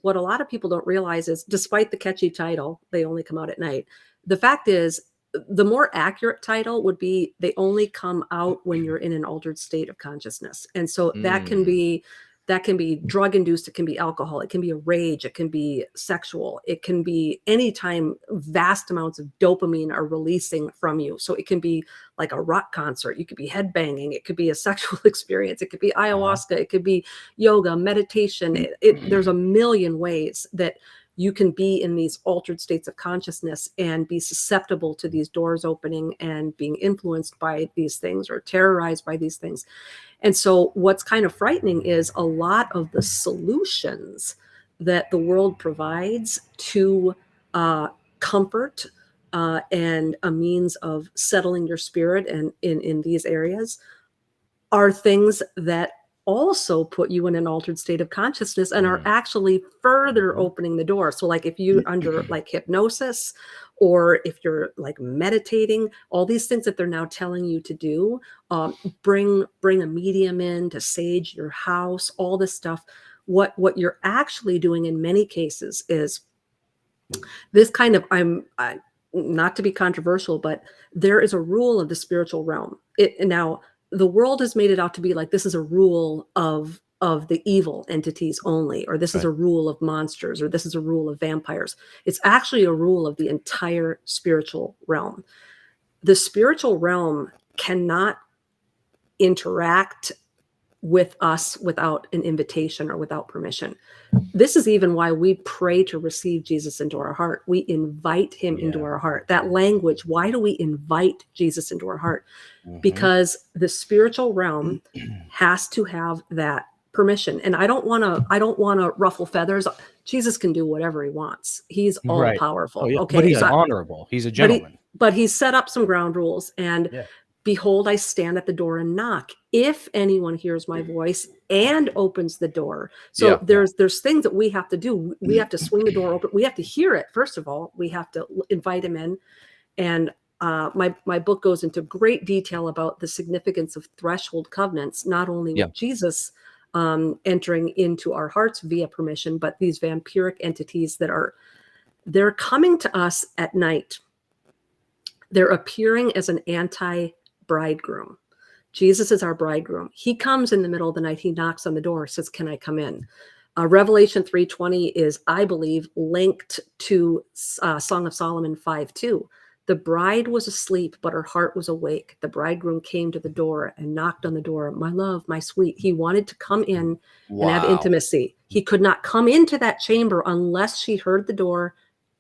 what a lot of people don't realize is, despite the catchy title, they only come out at night. The fact is, the more accurate title would be they only come out when you're in an altered state of consciousness. And so that can be drug induced, it can be alcohol, it can be a rage, it can be sexual, it can be anytime vast amounts of dopamine are releasing from you. So it can be like a rock concert, you could be headbanging, it could be a sexual experience, it could be ayahuasca, it could be yoga, meditation. There's a million ways that you can be in these altered states of consciousness and be susceptible to these doors opening and being influenced by these things or terrorized by these things. And so what's kind of frightening is a lot of the solutions that the world provides to comfort and a means of settling your spirit and in these areas are things that also put you in an altered state of consciousness and are actually further opening the door. So like if you under like hypnosis, or if you're like meditating, all these things that they're now telling you to do, bring a medium in to sage your house, all this stuff. What you're actually doing in many cases is this kind of, not to be controversial, but there is a rule of the spiritual realm. Now, the world has made it out to be like this is a rule of the evil entities only, or this is a rule of monsters, or this is a rule of vampires. It's actually a rule of the entire spiritual realm. The spiritual realm cannot interact with us without an invitation or without permission. This is even why we pray to receive Jesus into our heart. We invite him into our heart. That language, why do we invite Jesus into our heart? Because the spiritual realm has to have that permission. And I don't want to ruffle feathers. Jesus can do whatever he wants. He's all powerful. Okay. But he's honorable. He's a gentleman. But he's set up some ground rules. And behold, I stand at the door and knock. If anyone hears my voice and opens the door. So there's things that we have to do. We have to swing the door open. We have to hear it. First of all, we have to invite him in. And my book goes into great detail about the significance of threshold covenants, not only with Jesus entering into our hearts via permission, but these vampiric entities they're coming to us at night. They're appearing as an anti-bridegroom. Jesus is our bridegroom. He comes in the middle of the night. He knocks on the door, says, "Can I come in?" Revelation 3:20 is, I believe, linked to Song of Solomon 5:2. The bride was asleep, but her heart was awake. The bridegroom came to the door and knocked on the door. "My love, my sweet." He wanted to come in and have intimacy. He could not come into that chamber unless she heard the door,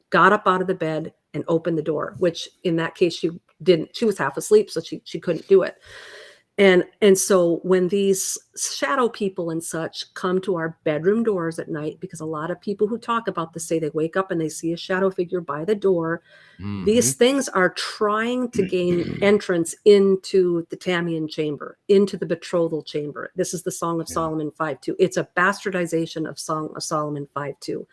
got up out of the bed, and opened the door, which in that case she didn't. She was half asleep, so she couldn't do it. And so when these shadow people and such come to our bedroom doors at night, because a lot of people who talk about this say they wake up and they see a shadow figure by the door, these things are trying to gain entrance into the Tamian chamber, into the betrothal chamber. This is the Song of Solomon 5:2. It's a bastardization of Song of Solomon 5:2.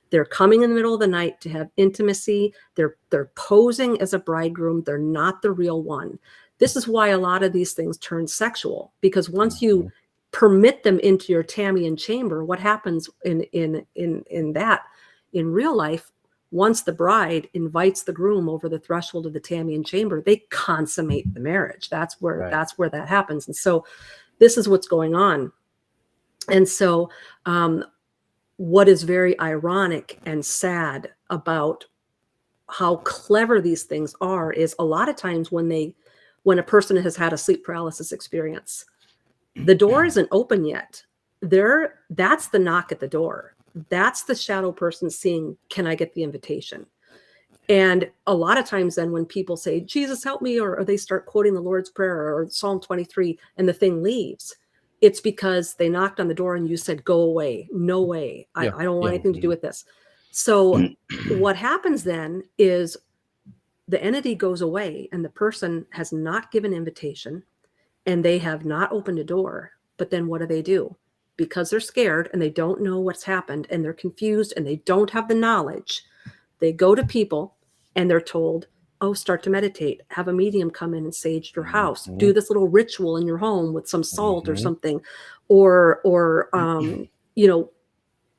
They're coming in the middle of the night to have intimacy. They're posing as a bridegroom. They're not the real one. This is why a lot of these things turn sexual, because once you permit them into your Tamian chamber, what happens in real life, once the bride invites the groom over the threshold of the Tamian chamber, they consummate the marriage. That's where that happens. And so this is what's going on. And so what is very ironic and sad about how clever these things are is a lot of times when a person has had a sleep paralysis experience, the door isn't open yet. That's the knock at the door. That's the shadow person seeing, "Can I get the invitation?" And a lot of times then when people say, "Jesus, help me," or they start quoting the Lord's Prayer or Psalm 23, and the thing leaves, it's because they knocked on the door and you said, "Go away. No way. I don't want anything to do with this." So what happens then is the entity goes away and the person has not given invitation and they have not opened a door. But then what do? Because they're scared and they don't know what's happened and they're confused and they don't have the knowledge, they go to people and they're told, "Oh, start to meditate, have a medium come in and sage your house, do this little ritual in your home with some salt or something, or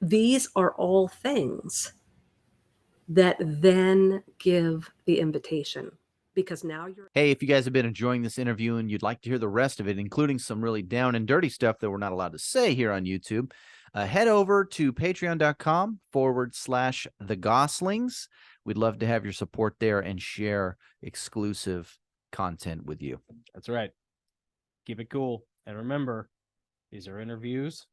these are all things that then give the invitation, because now you're... Hey, if you guys have been enjoying this interview and you'd like to hear the rest of it, including some really down and dirty stuff that we're not allowed to say here on YouTube, head over to patreon.com/the Gosslings. We'd love to have your support there and share exclusive content with you. That's right. Keep it cool. And remember, these are interviews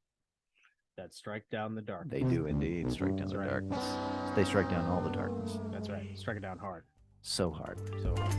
that strike down the dark. They do indeed strike down the darkness. They strike down all the darkness. That's right. Strike it down hard. So hard. So hard.